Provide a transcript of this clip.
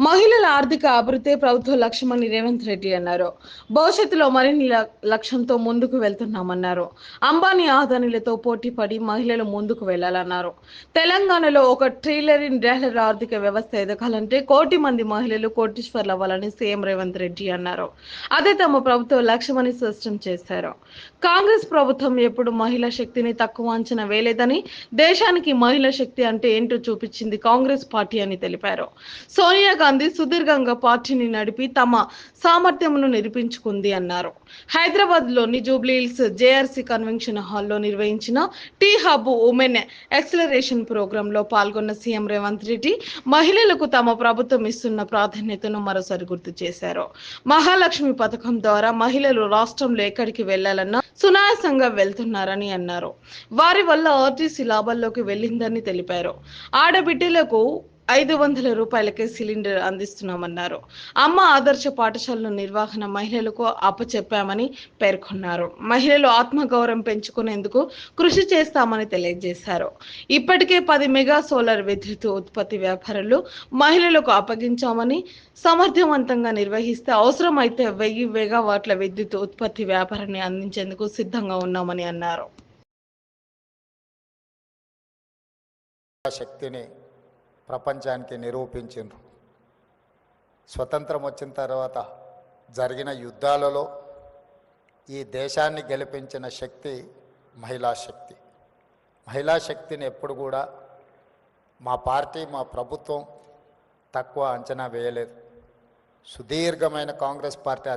మహిళల ఆర్థిక అభివృద్ధి ప్రభుత్వ లక్ష్యమని రేవంత్ రెడ్డి అన్నారు. భవిష్యత్తులో మరిన్ని లక్ష్యంతో ముందుకు వెళ్తున్నామన్నారు. అంబానీ ఆదానీలతో పోటీ పడి మహిళలు ముందుకు వెళ్లాలన్నారు. తెలంగాణలో $1 ట్రిలియన్ ఆర్థిక వ్యవస్థ ఎదగాలంటే 1 కోటి మంది మహిళలు కోటీశ్వర్లు అవ్వాలని సీఎం రేవంత్ రెడ్డి అన్నారు. అదే తమ ప్రభుత్వ లక్ష్యమని స్పష్టం చేశారు. కాంగ్రెస్ ప్రభుత్వం ఎప్పుడు మహిళా శక్తిని తక్కువ అంచనా వేయలేదని, దేశానికి మహిళా శక్తి అంటే ఏంటో చూపించింది కాంగ్రెస్ పార్టీ అని తెలిపారు. సోనియా గాంధీ సుదీర్ఘంగా పార్టీని నడిపి తమ సామర్థ్యమును నిరూపించుకుంది అన్నారు. హైదరాబాద్ లోని జూబ్లీహిల్స్ జేఆర్సీ కన్వెన్షన్ హాల్లో నిర్వహించిన T Hub women acceleration programme లో పాల్గొన్న సీఎం రేవంత్ రెడ్డి మహిళలకు తమ ప్రభుత్వం ఇస్తున్న ప్రాధాన్యతను మరోసారి గుర్తు చేశారు. మహాలక్ష్మి పథకం ద్వారా మహిళలు రాష్ట్రంలో ఎక్కడికి వెళ్లాలన్నా సునాయాసంగా వెళ్తున్నారని అన్నారు. వారి వల్ల ఆర్టీసీ లాభాల్లోకి వెళ్లిందని తెలిపారు. ఆడబిడ్డలకు ₹500కే సిలిండర్ అందిస్తున్నామన్నారు. అమ్మ ఆదర్శ పాఠశాలల నిర్వహణ మహిళలకు అప్పచెప్పామని పేర్కొన్నారు. మహిళలు ఆత్మగౌరవం పెంచుకునేందుకు కృషి చేస్తామని తెలియజేశారు. ఇప్పటికే 10 మెగా సోలార్ విద్యుత్ ఉత్పత్తి వ్యాపారాలు మహిళలకు అప్పగించామని, సమర్థవంతంగా నిర్వహిస్తే అవసరమైతే 1000 మెగావాట్ల విద్యుత్ ఉత్పత్తి వ్యాపారాన్ని అందించేందుకు సిద్ధంగా ఉన్నామని అన్నారు. శక్తిని ప్రపంచానికి నిరూపించిండ్రు. స్వతంత్రం వచ్చిన తర్వాత జరిగిన యుద్ధాలలో ఈ దేశాన్ని గెలిపించిన శక్తి మహిళా శక్తి. మహిళా శక్తిని ఎప్పుడు కూడా మా పార్టీ, మా ప్రభుత్వం తక్కువ అంచనా వేయలేదు. సుదీర్ఘమైన కాంగ్రెస్ పార్టీ